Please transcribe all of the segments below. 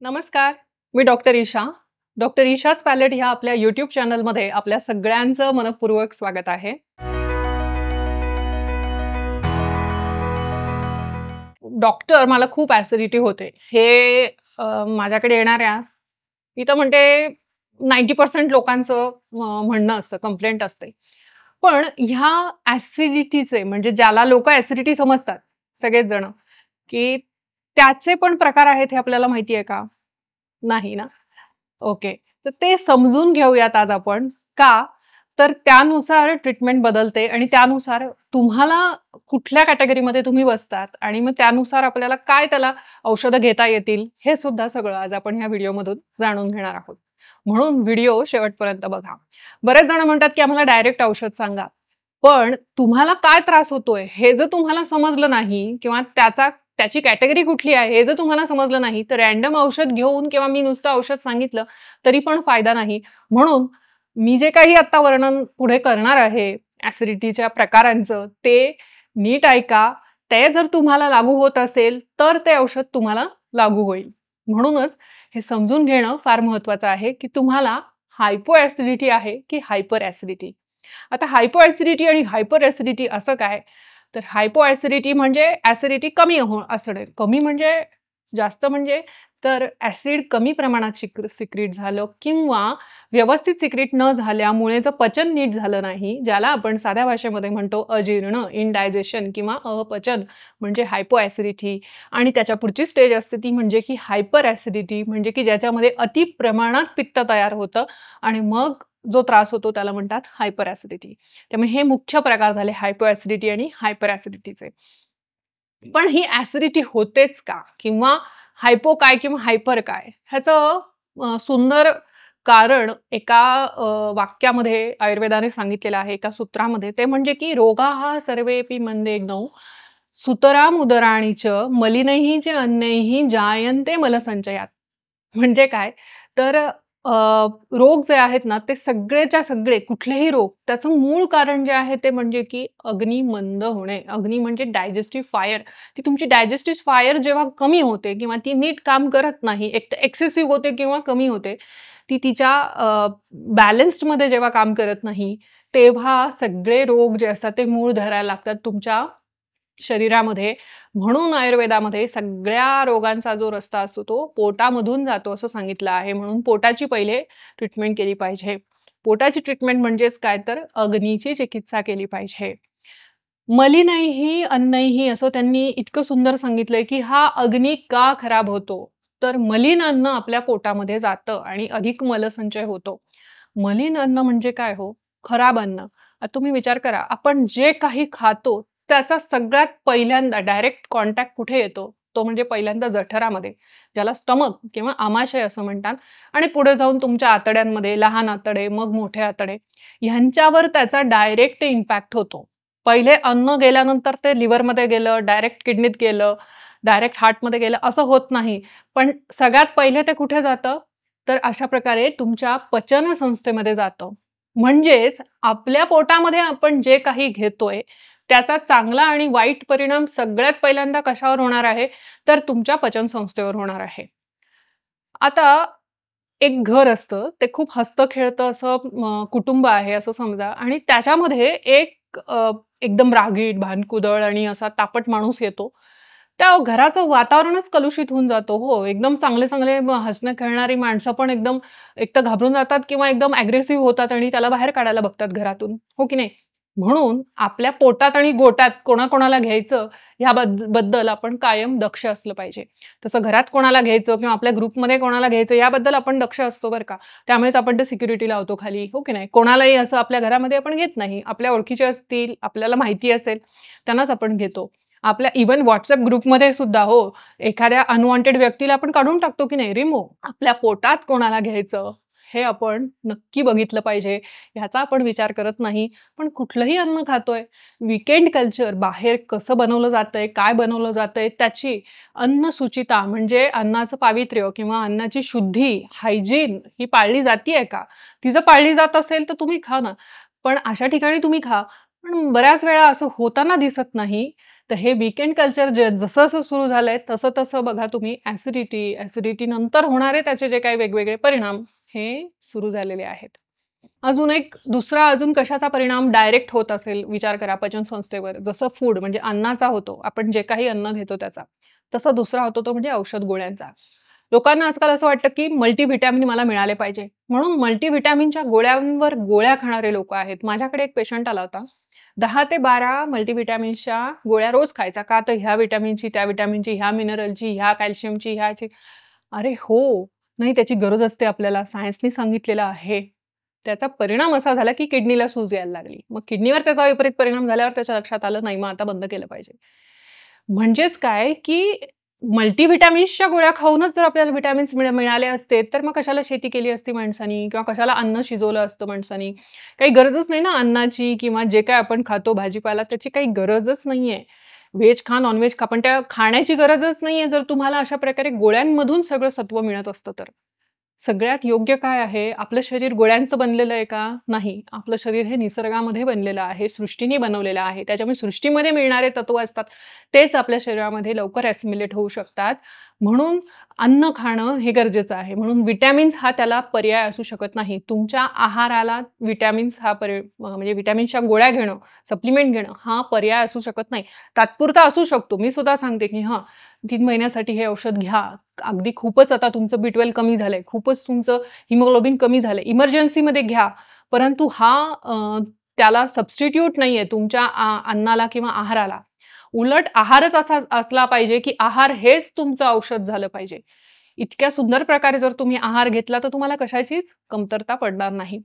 नमस्कार. मी doctor Isha. Doctor ईशाच palette ह्या आपल्या यूट्यूब चॅनलमध्ये आपल्या सगळ्यांचं मनःपूर्वक स्वागत आहे. डॉक्टर मला खूप ॲसिडिटी होते. हे माझ्याकडे येणाऱ्या मी तर म्हणते 90% लोकांचं म्हणणं असतं, कंप्लेंट असते. पण ह्या ॲसिडिटीचे म्हणजे ज्याला लोकं ॲसिडिटी समजतात सगळेच जण, की त्याचे पण प्रकार आहेत हे आपल्याला माहिती आहे का? नाही ना? ओके. तर ते समजून घेऊयात आज आपण. का? तर त्यानुसार ट्रीटमेंट बदलते आणि त्यानुसार तुम्हाला कुठल्या कॅटेगरीमध्ये तुम्ही बसतात आणि मग त्यानुसार आपल्याला काय त्याला औषधं घेता येतील, हे सुद्धा सगळं आज आपण ह्या व्हिडिओमधून जाणून घेणार आहोत. म्हणून व्हिडिओ शेवटपर्यंत बघा. बरेच जण म्हणतात, की आम्हाला डायरेक्ट औषध सांगा. पण तुम्हाला काय त्रास होतोय, हे जर तुम्हाला समजलं नाही किंवा त्याची कॅटेगरी कुठली आहे, हे जर तुम्हाला समजलं नाही, तर रँडम औषध घेऊन किंवा मी नुसतं औषध सांगितलं, तरी पण फायदा नाही. म्हणून मी जे काही आता वर्णन पुढे करणार आहे ॲसिडिटीच्या प्रकारांचं, ते नीट ऐका. ते जर तुम्हाला लागू होत असेल, तर ते औषध तुम्हाला लागू होईल. म्हणूनच हे समजून घेणं फार महत्वाचं आहे, की तुम्हाला हायपो ॲसिडिटी आहे की हायपर ॲसिडिटी. आता हायपो ॲसिडिटी आणि हायपर ॲसिडिटी असं काय? तर हायपो ॲसिडिटी म्हणजे ॲसिडिटी कमी असणे. कमी म्हणजे जास्त म्हणजे तर ॲसिड कमी प्रमाणात सिक्रीट झालं किंवा व्यवस्थित सिक्रीट न झाल्यामुळे जर पचन नीट झालं नाही, ज्याला आपण साध्या भाषेमध्ये म्हणतो अजीर्ण, इनडायजेशन किंवा अपचन म्हणजे हायपो ॲसिडिटी. आणि त्याच्या पुढची स्टेज असते ती म्हणजे की हायपर ॲसिडिटी म्हणजे की ज्याच्यामध्ये अति प्रमाणात पित्त तयार होतं आणि मग जो त्रास होतो त्याला म्हणतात हायपर ॲसिडिटी. त्यामुळे हे मुख्य प्रकार झाले हायपो ॲसिडिटी आणि हायपर ॲसिडिटीचे. पण ही ॲसिडिटी होतेच का? किंवा हायपो काय किंवा हायपर काय? ह्याचं सुंदर कारण एका वाक्यामध्ये आयुर्वेदाने सांगितलेलं आहे, एका सूत्रामध्ये. ते म्हणजे की "रोगाः सर्वेपि मंदेग्नौ, सुतराम् उदराणि च, मलिनैः च अन्नैः जायन्ते मलसंचयात्." म्हणजे काय? तर अ, रोग जे आहेत ना, ते सगळेच्या सगळे कुठलेही रोग त्याचं मूळ कारण जे आहे ते म्हणजे की अग्नी मंद होणे. अग्नी म्हणजे डायजेस्टिव्ह फायर. ती तुमची डायजेस्टिव्ह फायर जेव्हा कमी होते किंवा ती नीट काम करत नाही, एक तर एक्सेसिव्ह होते किंवा कमी होते. ती तिच्या बॅलन्स्डमध्ये जेव्हा काम करत नाही, तेव्हा सगळे रोग जे असतात ते मूळ धरायला लागतात तुमच्या शरीरामध्ये. म्हणून आयुर्वेदामध्ये सगळ्या रोगांचा जो रस्ता असतो तो पोटामधून जातो असं सांगितलं आहे. म्हणून पोटाची पहिले ट्रीटमेंट केली पाहिजे. पोटाची ट्रीटमेंट म्हणजेच काय तर अग्नीची चिकित्सा केली पाहिजे. मलिनैः अन्नैः असं त्यांनी इतकं सुंदर सांगितलंय, की हा अग्नी का खराब होतो? तर मलिन अन्न आपल्या पोटामध्ये जातं आणि अधिक मलसंचय होतो. मलिन अन्न म्हणजे काय हो? खराब अन्न. आता तुम्ही विचार करा, आपण जे काही खातो त्याचा सगळ्यात पहिल्यांदा डायरेक्ट कॉन्टॅक्ट कुठे येतो? तो म्हणजे पहिल्यांदा जठरामध्ये, ज्याला स्टमक किंवा आमाशय असं म्हणतात आणि पुढे जाऊन तुमच्या आतड्यांमध्ये लहान आतडे, मग मोठे आतडे ह्यांच्यावर त्याचा डायरेक्ट इम्पॅक्ट होतो. पहिले अन्न गेल्यानंतर ते लिव्हरमध्ये गेलं, डायरेक्ट किडनीत गेलं, डायरेक्ट हार्टमध्ये गेलं असं होत नाही. पण सगळ्यात पहिले ते कुठे जातं? तर अशा प्रकारे तुमच्या पचन संस्थेमध्ये जातं. म्हणजेच आपल्या पोटामध्ये आपण जे काही घेतोय, त्याचा चांगला आणि वाईट परिणाम सगळ्यात पहिल्यांदा कशावर होणार आहे? तर तुमच्या पचन संस्थेवर होणार आहे. आता एक घर असतं, ते खूप हसतं-खेळतं असं कुटुंब आहे असं समजा आणि त्याच्यामध्ये एक एकदम रागीट, भांडकुदळ आणि असा तापट माणूस येतो. त्या घराचं वातावरणच कलुषित होऊन जातो. हो, एकदम चांगले-चांगले हसणं-खेळणारी माणसं पण एकदम एक तर घाबरून जातात किंवा एकदम अग्रेसिव्ह होतात आणि त्याला बाहेर काढायला बघतात घरातून. हो की नाही? म्हणून आपल्या पोटात आणि गोटात कोणाकोणाला घ्यायचं बद्दल आपण कायम दक्ष असलं पाहिजे. तसं घरात कोणाला घ्यायचं किंवा आपल्या ग्रुपमध्ये कोणाला घ्यायचं याबद्दल आपण दक्ष असतो बरं का. त्यामुळेच आपण ते सिक्युरिटी लावतो खाली, हो की नाही? कोणालाही असं आपल्या घरामध्ये आपण घेत नाही. आपल्या ओळखीचे असतील, आपल्याला माहिती असेल, त्यांनाच आपण घेतो. आपल्या इव्हन WhatsApp ग्रुपमध्ये सुद्धा हो, एखाद्या अनवॉन्टेड व्यक्तीला आपण काढून टाकतो की नाही, रिमूव्ह. आपल्या पोटात कोणाला घ्यायचं, हे आपण नक्की बघितलं पाहिजे. ह्याचा आपण विचार करत नाही. पण कुठलंही अन्न खातोय, वीकेंड कल्चर बाहेर कसं बनवलं जातंय, काय बनवलं जातंय, त्याची अन्नसूचिता म्हणजे अन्नाचं पावित्र्य किंवा अन्नाची शुद्धी, हायजीन ही पाळली जातीये का? ती जर पाळली जात असेल तर तुम्ही खा ना. पण अशा ठिकाणी तुम्ही खा. पण बऱ्याच वेळा असं होताना दिसत नाही. तर हे वीकेंड कल्चर जसं-जसं सुरू झालंय तसं-तसं बघा तुम्ही ॲसिडिटी नंतर होणारे त्याचे जे काही वेगवेगळे परिणाम हे सुरू झालेले आहेत. अजून कशाचा परिणाम डायरेक्ट होत असेल विचार करा पचनसंस्थेवर. जसं फूड म्हणजे अन्नाचा होतो, आपण जे काही अन्न घेतो त्याचा. तसा दुसरा होतो तो म्हणजे औषध गोळ्यांचा. लोकांना आजकाल असं वाटतं, की मल्टीव्हिटॅमिन मला मिळाले पाहिजे. म्हणून मल्टीव्हिटॅमिनच्या गोळ्यांवर गोळ्या खाणारे लोकं आहेत. माझ्याकडे एक पेशंट आला होता. 10 ते 12 मल्टीव्हिटॅमिन्सच्या गोळ्या रोज खायचा. का तर ह्या व्हिटॅमिनची, त्या व्हिटॅमिनची, ह्या मिनरलची, ह्या कॅल्शियमची, ह्याची. अरे हो, नाही त्याची गरज असते आपल्याला. सायन्सनी सांगितलेलं आहे. त्याचा परिणाम असा झाला, की किडनीला सूज यायला लागली. मग किडनीवर त्याचा विपरीत परिणाम झाल्यावर त्याच्या लक्षात आलं, नाही मग आता बंद केलं पाहिजे. म्हणजेच काय, की मल्टीव्हिटॅमिन्सच्या गोळ्या खाऊनच जर आपल्याला व्हिटॅमिन्स मिळाले असते, तर मग कशाला शेती केली असती माणसानी किंवा कशाला अन्न शिजवलं असतं माणसानी. काही गरजच नाही ना अन्नाची किंवा जे काही आपण खातो भाजीपाला त्याची काही गरजच नाहीये. व्हेज खा, नॉन-व्हेज खा, पण त्या खाण्याची गरजच नाहीये जर तुम्हाला अशा प्रकारे गोळ्यांमधून सगळं सत्व मिळत असतं तर. सगळ्यात योग्य काय आहे? आपलं शरीर गोळ्यांचं बनलेलं आहे का? नाही. आपलं शरीर हे निसर्गामध्ये बनलेलं आहे, सृष्टीने बनवलेलं आहे. त्याच्यामुळे सृष्टीमध्ये मिळणारे तत्व असतात, तेच आपल्या शरीरामध्ये लवकर अॅसिमिलेट होऊ शकतात. म्हणून अन्न खाणं हे गरजेचं आहे. म्हणून व्हिटॅमिन्स हा त्याला पर्याय असू शकत नाही. तुमच्या आहाराला व्हिटॅमिन्स हा म्हणजे व्हिटॅमिन्सच्या गोळ्या घेणं, सप्लिमेंट घेणं हा पर्याय असू शकत नाही. तात्पुरता असू शकतो. मी सुद्धा सांगते, की 3 महिन्यासाठी हे औषध घ्या. अगदी खूपच आता तुमचं B12 कमी झालंय, खूपच तुमचं हिमोग्लोबिन कमी झालंय, इमर्जन्सीमध्ये घ्या. परंतु त्याला सबस्टिट्यूट नाहीये तुमच्या अन्नाला किंवा आहाराला. उलट आहारच असा असला पाहिजे, की आहार हेच तुमचं औषध झालं पाहिजे. इतक्या सुंदर प्रकारे जर तुम्ही आहार घेतला, तर तुम्हाला कशाचीच कमतरता पडणार नाही.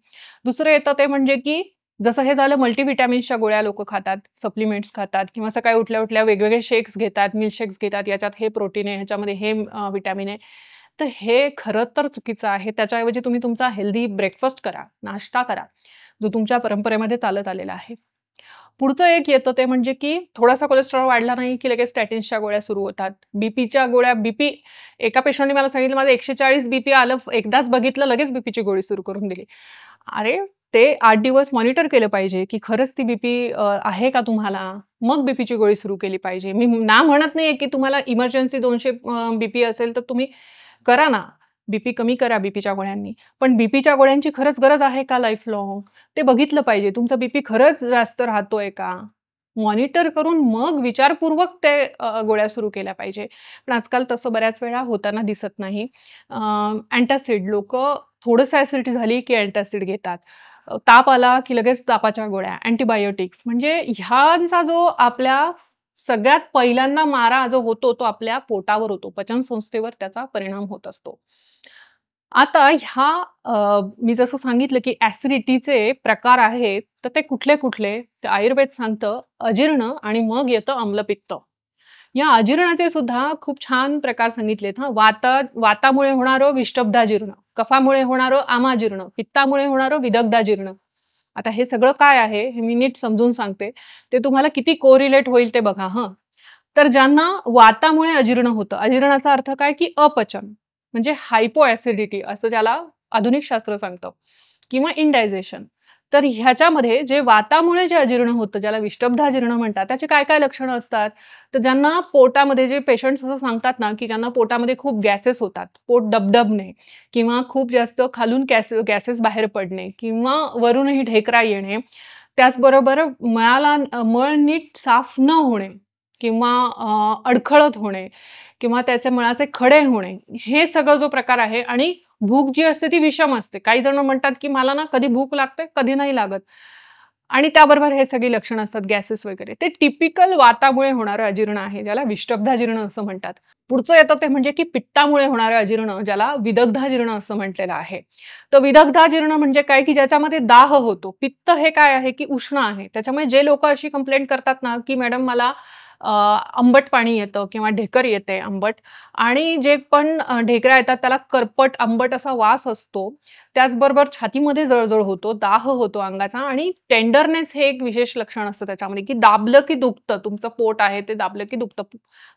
दुसरं येतं ते म्हणजे, की जसं हे झालं मल्टीव्हिटॅमिन्सच्या गोळ्या लोकं खातात, सप्लिमेंट्स खातात किंवा सकाळी उठल्या-उठल्या वेगवेगळे शेक्स घेतात, मिल्क शेक्स घेतात. याच्यात हे प्रोटीन आहे, ह्याच्यामध्ये हे व्हिटॅमिन आहे. तर हे खरं तर चुकीचं आहे. त्याच्याऐवजी तुम्ही तुमचा हेल्दी ब्रेकफास्ट करा, नाश्ता करा, जो तुमच्या परंपरेमध्ये चालत आलेला आहे. पुढचं एक येतं ते म्हणजे, की थोडासा कोलेस्टेरॉल वाढला नाही, की लगेच स्टॅटिन्सच्या गोळ्या सुरू होतात. बीपीच्या गोळ्या एका पेशंटने मला सांगितलं, माझं 140 बीपी आलं, एकदाच बघितलं, लगेच बीपीची गोळी सुरू करून दिली. अरे, ते 8 दिवस मॉनिटर केलं पाहिजे, की खरंच ती बीपी आहे का तुम्हाला? मग बीपीची गोळी सुरू केली पाहिजे. मी म्हणत नाहीये, की तुम्हाला इमर्जन्सी 200 बीपी असेल, तर तुम्ही करा ना. बीपी कमी करा बीपीच्या गोळ्यांनी. पण बीपीच्या गोळ्यांची खरंच गरज आहे का लाईफ लाँग? ते बघितलं पाहिजे. तुमचा बीपी खरंच जास्त राहतोय का? मॉनिटर करून मग विचारपूर्वक गोळ्या सुरू केल्या पाहिजे. पण आजकाल तसं बऱ्याच वेळा होताना दिसत नाही. अँटासिड लोकं थोडंसं ॲसिडिटी झाली की अँटासिड घेतात. ताप आला की लगेच तापाच्या गोळ्या, अँटिबायोटिक्स म्हणजे ह्यांचा जो आपल्या सगळ्यात पहिल्यांदा मारा जो होतो तो आपल्या पोटावर होतो. पचनसंस्थेवर त्याचा परिणाम होत असतो. आता मी जसं सांगितलं, की ॲसिडिटीचे प्रकार आहेत, तर ते कुठले-कुठले? तर आयुर्वेद सांगतं अजीर्ण आणि मग येतं आम्लपित्त. या अजीर्णाचे सुद्धा खूप छान प्रकार सांगितलेत हां. वातामुळे होणारं विषटब्धाजीर्ण, कफामुळे होणारं आमाजीर्ण, पित्तामुळे होणारं विदग्धाजीर्ण. आता हे सगळं काय आहे? हे मी नीट समजून सांगते. ते तुम्हाला किती कोरिलेट होईल ते बघा हं. तर ज्यांना वातामुळे अजीर्ण होतं, अजीर्णाचा अर्थ काय? की अपचन. म्हणजे हायपो ॲसिडिटी असं ज्याला आधुनिक शास्त्र सांगतं किंवा इंडायजेशन. तर ह्याच्यामध्ये जे वातामुळे जे अजीर्ण होतं, ज्याला विषटब्धाजीर्ण म्हणतात, त्याची काय-काय लक्षणं असतात? तर ज्यांना पोटामध्ये जे पेशंट्स असं सांगतात ना, की ज्यांना पोटामध्ये खूप गॅसेस होतात, पोट डबडबणे किंवा खूप जास्त खालून गॅसेस बाहेर पडणे किंवा वरूनही ढेकरा येणे. त्याचबरोबर मळ नीट साफ न होणे किंवा अडखळत होणे किंवा त्याच्या मळाचे खडे होणे, हे सगळं जो प्रकार आहे आणि भूक जी असते ती विषम असते. काही जण म्हणतात, की मला ना कधी भूक लागते, कधी नाही लागत. आणि त्याबरोबर हे सगळी लक्षणं असतात गॅसेस वगैरे. ते टिपिकल वातामुळे होणारं अजीर्ण आहे, ज्याला विषटब्धाजीर्ण असं म्हणतात. पुढचं येतं ते म्हणजे, की पित्तामुळे होणारं अजीर्ण, ज्याला विदग्धाजीर्ण असं म्हटलेलं आहे. तर विदग्धाजीर्ण म्हणजे काय, की ज्याच्यामध्ये दाह होतो. पित्त हे काय आहे, की उष्ण आहे. त्याच्यामुळे जे लोकं अशी कंप्लेंट करतात ना, की मॅडम मला आंबट पाणी येतं किंवा ढेकर येते आंबट आणि जे पण ढेकऱ्या येतात त्याला करपट, आंबट असा वास असतो. त्याचबरोबर छातीमध्ये जळजळ होतो, दाह होतो अंगाचा आणि टेंडरनेस हे एक विशेष लक्षण असतं त्याच्यामध्ये, की दाबलं की दुखतं. तुमचं पोट आहे ते दाबलं की दुखतं.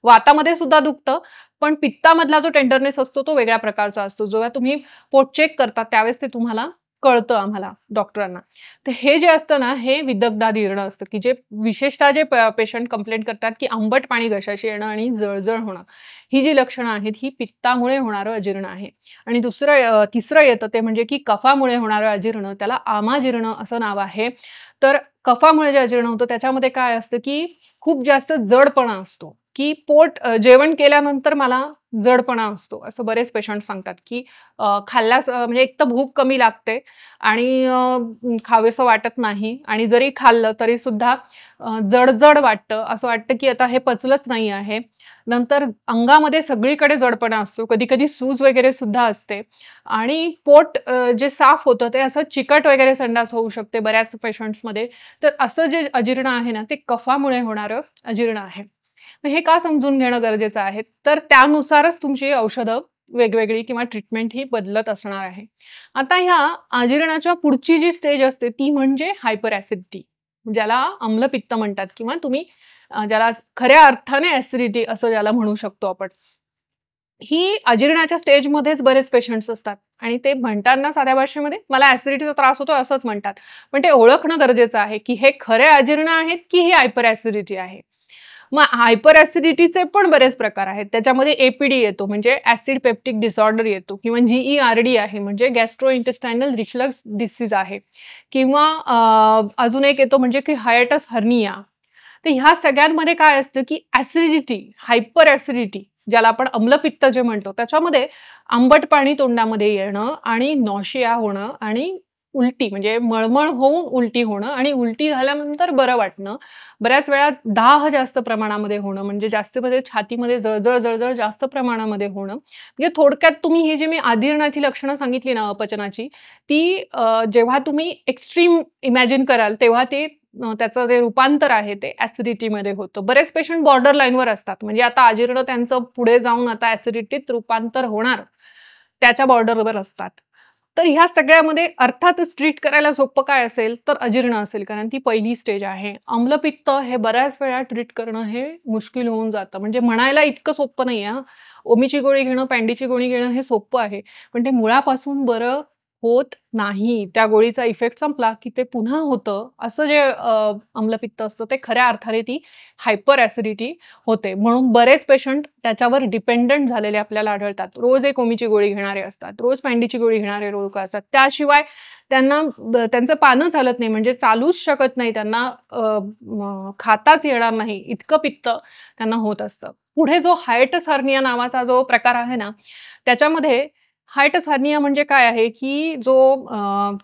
वातामध्ये सुद्धा दुखतं, पण पित्तामधला जो टेंडरनेस असतो तो वेगळ्या प्रकारचा असतो. जेव्हा तुम्ही पोट चेक करता त्यावेळेस ते तुम्हाला कळतं आम्हाला डॉक्टरांना. तर हे जे असतं ना, हे विदग्धाधीर्ण असतं, की जे विशेषतः जे पेशंट कंप्लेंट करतात, की आंबट पाणी घशाशी येणं आणि जळजळ होणं. ही जी लक्षणं आहेत, ही पित्तामुळे होणारं अजीर्ण आहे. आणि तिसरं येतं ते म्हणजे की कफामुळे होणारं अजीर्ण, त्याला आमाजीर्ण असं नाव आहे. तर कफामुळे जे अजीर्ण होतं त्याच्यामध्ये काय असतं, की खूप जास्त जडपणा असतो, की जेवण केल्यानंतर मला जडपणा असतो. असं बरेच पेशंट सांगतात, की म्हणजे एक तर भूक कमी लागते आणि खावेसं वाटत नाही आणि जरी खाल्लं तरी सुद्धा जड-जड वाटतं. असं वाटतं, की आता हे पचलंच नाही आहे. नंतर अंगामध्ये सगळीकडे जडपणा असतो. कधी-कधी सूज वगैरे सुद्धा असते आणि जे साफ होतं ते असं चिकट वगैरे संडास होऊ शकते बऱ्याच पेशंट्समध्ये. तर असं जे अजीर्ण आहे ना, ते कफामुळे होणारं अजीर्ण आहे. मग हे का समजून घेणं गरजेचं आहे? तर त्यानुसारच तुमची औषधं वेगवेगळी किंवा ट्रीटमेंट ही बदलत असणार आहे. आता ह्या अजीर्णाच्या पुढची जी स्टेज असते ती म्हणजे हायपर ॲसिडिटी. ज्याला आम्लपित्त म्हणतात किंवा तुम्ही ज्याला खऱ्या अर्थाने ॲसिडिटी असं ज्याला म्हणू शकतो आपण. ही अजीर्णाच्या स्टेजमध्येच बरेच पेशंट्स असतात आणि ते म्हणतात ना साध्या भाषेमध्ये, "मला ॲसिडिटीचा त्रास होतो" असंच म्हणतात. पण ते ओळखणं गरजेचं आहे, की हे खरे अजीर्ण आहेत, की ही हायपर ॲसिडिटी आहे. मग हायपर ॲसिडिटीचे पण बरेच प्रकार आहेत. त्याच्यामध्ये एपीडी येतो म्हणजे ॲसिड पेप्टिक डिसऑर्डर येतो किंवा जीईआरडी आहे म्हणजे गॅस्ट्रोइंटेस्टायनल रिफ्लक्स डिसीज आहे किंवा अजून एक येतो म्हणजे की हायटस हर्निया. तर ह्या सगळ्यांमध्ये काय असतं, की हायपर ॲसिडिटी ज्याला आपण अम्लपित्त जे म्हणतो, त्याच्यामध्ये आंबट पाणी तोंडामध्ये येणं आणि नॉशिया होणं आणि उलटी म्हणजे मळमळ होऊन उलटी होणं आणि उलटी झाल्यानंतर बरं वाटणं. बऱ्याच वेळा दाह जास्त प्रमाणामध्ये होणं, म्हणजे जास्तीमध्ये छातीमध्ये जळजळ जास्त प्रमाणामध्ये होणं. म्हणजे थोडक्यात तुम्ही ही जी मी आदिरणाची लक्षणं सांगितली ना अपचनाची, ती जेव्हा तुम्ही एक्स्ट्रीम इमॅजिन कराल, तेव्हा त्याचं जे रूपांतर आहे ते ॲसिडिटीमध्ये होतं. बरेच पेशंट बॉर्डर लाईनवर असतात. म्हणजे आता अजीर्ण त्यांचं पुढे जाऊन आता ॲसिडिटीत रूपांतर होणार, त्याच्या बॉर्डरवर असतात. तर ह्या सगळ्यामध्ये अर्थातच ट्रीट करायला सोपं काय असेल, तर अजीर्ण असेल. कारण ती पहिली स्टेज आहे. अम्लपित्त हे बऱ्याच वेळा ट्रीट करणं हे मुश्किल होऊन जातं. म्हणजे म्हणायला इतकं सोपं नाही आहे ओमीची गोळी घेणं, पॅन्डीची गोळी घेणं हे सोपं आहे. पण ते मुळापासून बरं होत नाही. त्या गोळीचा इफेक्ट संपला, की ते पुन्हा होतं. असं जे अम्लपित्त असतं ते खऱ्या अर्थाने ती हायपर ॲसिडिटी होते. म्हणून बरेच पेशंट त्याच्यावर डिपेंडंट झालेले आपल्याला आढळतात. रोज एक ओमीची गोळी घेणारे असतात. रोज पॅन्डीची गोळी घेणारे लोकं असतात. त्याशिवाय त्यांचं पानं चालत नाही म्हणजे चालूच शकत नाही. त्यांना खाताच येणार नाही. इतकं पित्त त्यांना होत असतं. पुढे जो हायटस हर्निया नावाचा जो प्रकार आहे ना, त्याच्यामध्ये हायटस हर्निया म्हणजे काय आहे, की जो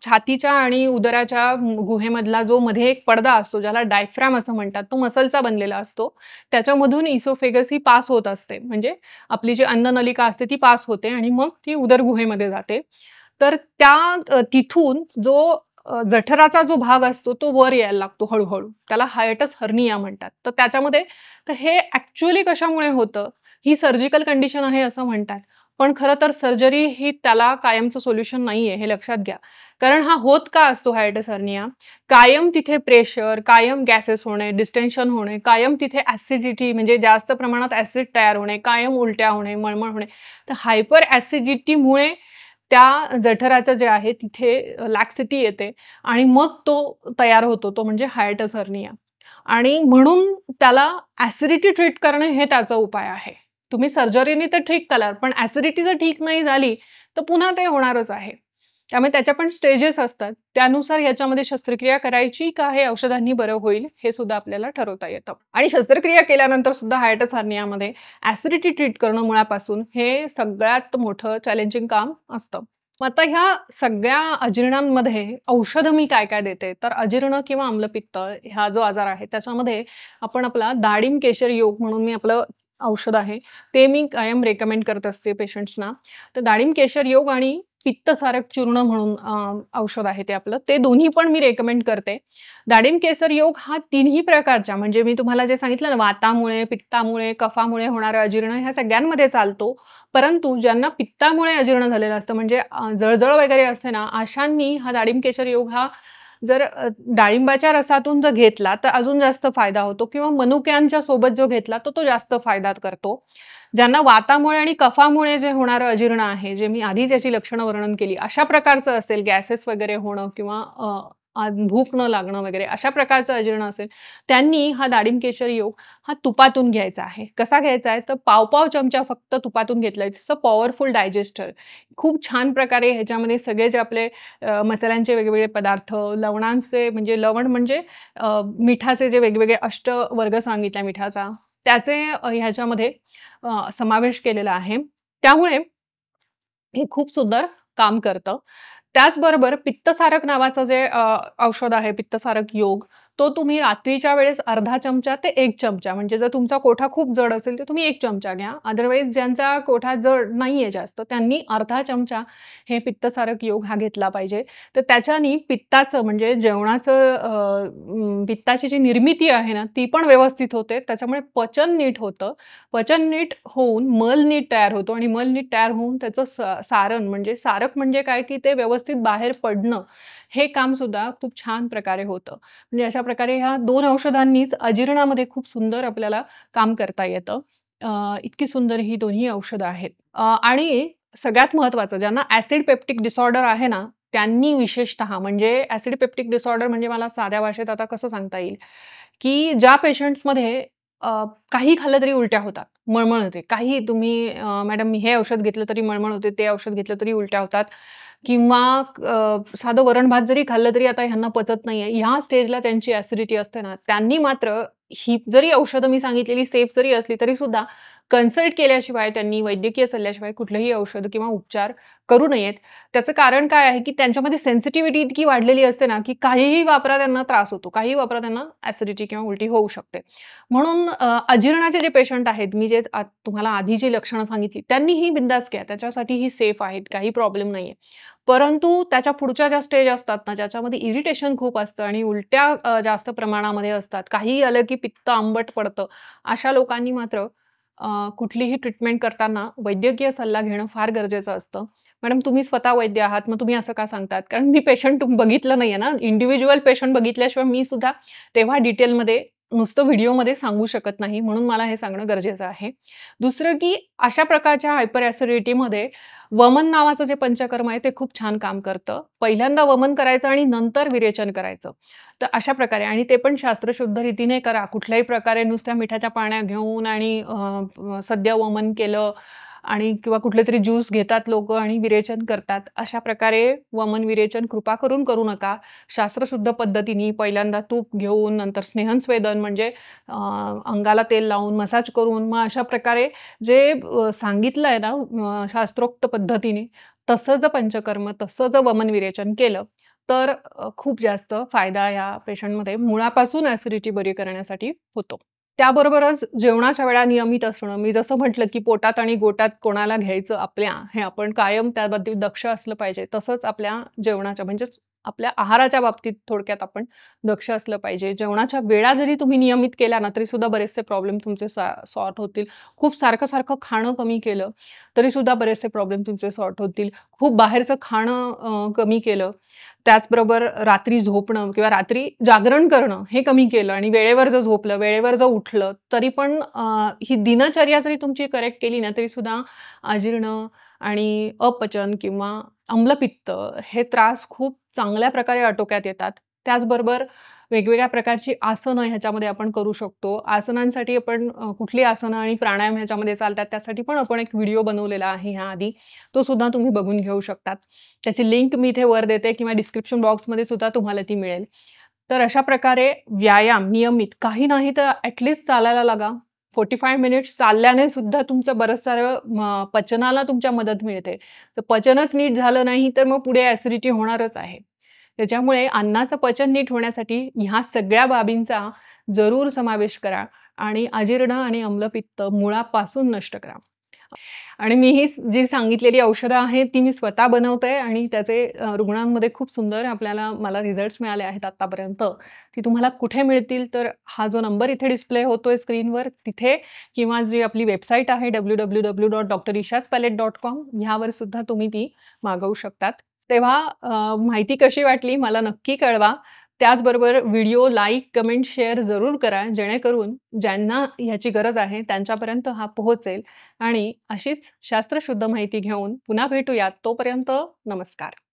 छातीच्या आणि उदराच्या गुहेमधला जो मध्ये एक पडदा असतो, ज्याला डायफ्राम असं म्हणतात. तो मसलचा बनलेला असतो. त्याच्यामधून इसोफेगस ही पास होत असते. म्हणजे आपली जी अन्ननलिका असते ती पास होते आणि मग ती उदरगुहेमध्ये जाते. तर तिथून जो जठराचा जो भाग असतो, तो वर यायला लागतो हळू त्याला हायटस हर्निया म्हणतात. तर हे ॲक्चुअली कशामुळे होतं? ही सर्जिकल कंडिशन आहे असं म्हणतात. पण खरं तर सर्जरी ही त्याला कायमचं सोल्युशन नाहीये, हे लक्षात घ्या. कारण हा होत का असतो हायटिस हर्निया? कायम तिथे प्रेशर, कायम गॅसेस होणे, डिस्टेन्शन होणे, कायम तिथे ॲसिडिटी म्हणजे जास्त प्रमाणात ॲसिड तयार होणे, कायम उलट्या होणे, मळमळ होणे. तर हायपर ॲसिडिटीमुळे त्या जठराचं जे आहे तिथे लॅक्सिटी येते आणि मग तो तयार होतो, तो म्हणजे हायटिस हर्निया. आणि म्हणून त्याला ॲसिडिटी ट्रीट करणे हे त्याचा उपाय आहे. तुम्ही सर्जरीने तर ठीक कराल, पण ॲसिडिटी जर ठीक नाही झाली, तर पुन्हा ते होणारच आहे. त्यामुळे त्याच्या पण स्टेजेस असतात. त्यानुसार ह्याच्यामध्ये शस्त्रक्रिया करायची का हे औषधांनी बरं होईल, हे सुद्धा आपल्याला ठरवता येतं. आणि शस्त्रक्रिया केल्यानंतर सुद्धा हायटिस हर्नियामध्ये ॲसिडिटी ट्रीट करणं मुळापासून हे सगळ्यात मोठं चॅलेंजिंग काम असतं. मग आता ह्या सगळ्या अजीर्णांमध्ये औषधं मी काय-काय देते, तर अजीर्ण किंवा आम्लपित्त हा जो आजार आहे, त्याच्यामध्ये आपण आपला डाळिंब केशर योग म्हणून मी आपलं औषध आहे, ते मी कायम रेकमेंड करत असते पेशंट्सना. तर डाळिंब केशर योग आणि पित्तसारक चूर्ण म्हणून औषध आहे ते आपलं, ते दोन्ही पण मी रेकमेंड करते. डाळिंब केसर योग हा तिन्ही प्रकारच्या म्हणजे मी तुम्हाला जे सांगितलं ना, वातामुळे, पित्तामुळे, कफामुळे होणारं अजीर्ण ह्या सगळ्यांमध्ये चालतो. परंतु ज्यांना पित्तामुळे अजीर्ण झालेलं असतं म्हणजे जळजळ वगैरे असते ना, अशांनी हा डाळिंब केशर योग हा जर डाळिंबाच्या रसातून जर घेतला तर अजून जास्त फायदा होतो किंवा मनुक्यांच्या सोबत जो घेतला तर तो जास्त फायदा करतो. ज्यांना वातामुळे आणि कफामुळे जे होणारं अजीर्ण आहे, जे मी आधी त्याची लक्षणं वर्णन केली, अशा प्रकारचं असेल गॅसेस वगैरे होणं किंवा भूक न लागणं वगैरे अशा प्रकारचं अजीर्ण असेल, त्यांनी हा डाळिंब केशरी योग हा तुपातून घ्यायचा आहे. कसा घ्यायचा आहे? तर पाव-पाव चमचा फक्त तुपातून घेतलाय. It's a powerful disaster. खूप छान प्रकारे ह्याच्यामध्ये सगळे जे आपले मसाल्यांचे वेगवेगळे पदार्थ, लवणांचे म्हणजे लवण म्हणजे मिठाचे जे वेगवेगळे अष्टवर्ग सांगितला मिठाचा, त्याचे ह्याच्यामध्ये समावेश केलेला आहे. त्यामुळे हे खूप सुंदर काम करतं. त्याचबरोबर पित्तसारक नावाचं जे औषध आहे, पित्तसारक योग, तो तुम्ही रात्रीच्या वेळेस अर्धा चमचा ते 1 चमचा म्हणजे जर तुमचा कोठा खूप जड असेल, तर तुम्ही 1 चमचा घ्या. अदरवाईज ज्यांचा कोठा जड नाहीये जास्त, त्यांनी अर्धा चमचा हे पित्तसारक योग हा घेतला पाहिजे. तर त्याच्यानी पित्ताचं म्हणजे जेवणाचं पित्ताची जी निर्मिती आहे ना, ती पण व्यवस्थित होते. त्याच्यामुळे पचन नीट होतं. पचन नीट होऊन मल नीट तयार होतो आणि मल नीट तयार होऊन त्याचं सारण म्हणजे सारक म्हणजे काय, की ते व्यवस्थित बाहेर पडणं, हे काम सुद्धा खूप छान प्रकारे होतं. म्हणजे अशा प्रकारे ह्या 2 औषधांनीच अजीर्णामध्ये खूप सुंदर आपल्याला काम करता येतं. इतकी सुंदर ही दोन्ही औषधं आहेत. आणि सगळ्यात महत्त्वाचं ज्यांना ॲसिड पेप्टिक डिसऑर्डर आहे ना, त्यांनी विशेषतः म्हणजे ॲसिड पेप्टिक डिसऑर्डर म्हणजे मला साध्या भाषेत आता कसं सांगता येईल, की ज्या पेशंट्समध्ये काही खाल्लं तरी उलट्या होतात, मळमळ होते. काही तुम्ही मॅडम मी हे औषध घेतलं तरी मळमळ होते, ते औषध घेतलं तरी उलट्या होतात किंवा साधं वरण-भात जरी खाल्लं तरी आता ह्यांना पचत नाहीये. ह्या स्टेजला त्यांची ॲसिडिटी असते ना, त्यांनी मात्र ही जरी औषधं मी सांगितलेली सेफ जरी असली तरी सुद्धा कन्सल्ट केल्याशिवाय त्यांनी वैद्यकीय सल्ल्याशिवाय कुठलंही औषध किंवा उपचार करू नयेत. त्याचं कारण काय आहे, की त्यांच्यामध्ये सेन्सिटिव्हिटी इतकी वाढलेली असते ना, की काहीही वापरा त्यांना त्रास होतो. काहीही वापरा त्यांना ॲसिडिटी किंवा उलटी होऊ शकते. म्हणून अजीर्णाचे जे पेशंट आहेत, मी जे तुम्हाला आधी जी लक्षणं सांगितली, त्यांनीही बिंदास घ्या. त्याच्यासाठी ही सेफ आहेत. काही प्रॉब्लेम नाहीये. परंतु त्याच्या पुढच्या ज्या स्टेज असतात ना, ज्याच्यामध्ये इरिटेशन खूप असतं आणि उलट्या जास्त प्रमाणामध्ये असतात. काहीही आलं की पित्त आंबट पडतं. अशा लोकांनी मात्र कुठलीही ट्रीटमेंट करताना वैद्यकीय सल्ला घेणं फार गरजेचं असतं. मॅडम तुम्ही स्वतः वैद्य आहात, मग तुम्ही असं का सांगतात? कारण मी पेशंट बघितलं नाहीये ना. इंडिव्हिज्युअल पेशंट बघितल्याशिवाय मी सुद्धा तेव्हा डिटेलमध्ये नुसतं व्हिडिओमध्ये सांगू शकत नाही. म्हणून मला हे सांगणं गरजेचं आहे. दुसरं की अशा प्रकारच्या हायपर ॲसिडिटीमध्ये वमन नावाचं जे पंचकर्म आहे ते खूप छान काम करतं. पहिल्यांदा वमन करायचं आणि नंतर विरेचन करायचं. तर अशा प्रकारे आणि ते पण शास्त्रशुद्ध रीतीने करा. कुठल्याही प्रकारे नुसत्या मिठाच्या पाण्या घेऊन आणि सद्य वमन केलं आणि किंवा कुठलेतरी ज्यूस घेतात लोकं आणि विरेचन करतात. अशा प्रकारे वमन, विरेचन कृपा करून करू नका. शास्त्रशुद्ध पद्धतीने पहिल्यांदा तूप घेऊन, नंतर स्नेहनस्वेदन म्हणजे अंगाला तेल लावून मसाज करून मग अशा प्रकारे जे सांगितलंय ना शास्त्रोक्त पद्धतीने, तसं जर पंचकर्म, तसं जर वमन विरेचन केलं, तर खूप जास्त फायदा या पेशंटमध्ये मुळापासून ॲसिडिटी बरी करण्यासाठी होतो. त्याबरोबरच जेवणाच्या वेळा नियमित असणं. मी जसं म्हटलं, की पोटात आणि गोटात कोणाला घ्यायचं आपल्या, हे आपण कायम त्याबाबतीत दक्ष असलं पाहिजे. तसंच आपल्या जेवणाच्या म्हणजेच आपल्या आहाराच्या बाबतीत थोडक्यात आपण दक्ष असलं पाहिजे. जेवणाच्या वेळा जरी तुम्ही नियमित केल्या ना, तरीसुद्धा बरेचसे प्रॉब्लेम तुमचे सॉर्ट होतील. खूप सारखं-सारखं खाणं कमी केलं, तरीसुद्धा बरेचसे प्रॉब्लेम तुमचे सॉर्ट होतील. खूप बाहेरचं खाणं कमी केलं, त्याचबरोबर रात्री झोपणं किंवा रात्री जागरण करणं हे कमी केलं आणि वेळेवर जर झोपलं, वेळेवर जर उठलं, तरी पण ही दिनचर्या जरी तुमची करेक्ट केली ना, तरीसुद्धा अजीर्ण आणि अपचन किंवा आम्लपित्त हे त्रास खूप चांगल्या प्रकारे आटोक्यात येतात. त्याचबरोबर वेगवेगळ्या प्रकारची आसनं ह्याच्यामध्ये आपण करू शकतो. आसनांसाठी आपण कुठली आसनं आणि प्राणायाम ह्याच्यामध्ये चालतात, त्यासाठी पण आपण एक व्हिडिओ बनवलेला आहे ह्याआधी. तो सुद्धा तुम्ही बघून घेऊ शकतात. त्याची लिंक मी इथे वर देते किंवा डिस्क्रिप्शन बॉक्समध्ये सुद्धा तुम्हाला ती मिळेल. तर अशा प्रकारे व्यायाम नियमित काही नाही तर चालायला लागा. 45 मिनिट्स चालल्याने सुद्धा तुमचं बरंच सारं पचनाला तुमच्या मदत मिळते. तर पचनच नीट झालं नाही, तर मग पुढे ॲसिडिटी होणारच आहे. त्याच्यामुळे अन्नाचं पचन नीट होण्यासाठी ह्या सगळ्या बाबींचा जरूर समावेश करा आणि अजीर्ण आणि आम्लपित्त मुळापासून नष्ट करा. आणि मी ही जी सांगितलेली औषधं आहेत, ती मी स्वतः बनवते आणि त्याचे रुग्णांमध्ये खूप सुंदर मला रिझल्ट्स मिळाले आहेत आत्तापर्यंत. ती तुम्हाला कुठे मिळतील, तर हा जो नंबर इथे डिस्प्ले होतोय स्क्रीनवर तिथे किंवा जी आपली वेबसाईट आहे www.drishazpalette.com ह्यावर सुद्धा तुम्ही ती मागवू शकतात. तेव्हा माहिती कशी वाटली मला नक्की कळवा. त्याचबरोबर व्हिडिओ लाईक, कमेंट, शेअर जरूर करा, जेणेकरून ज्यांना ह्याची गरज आहे त्यांच्यापर्यंत हा पोहोचेल आणि अशीच शास्त्रशुद्ध माहिती घेऊन पुन्हा भेटूयात. तोपर्यंत नमस्कार.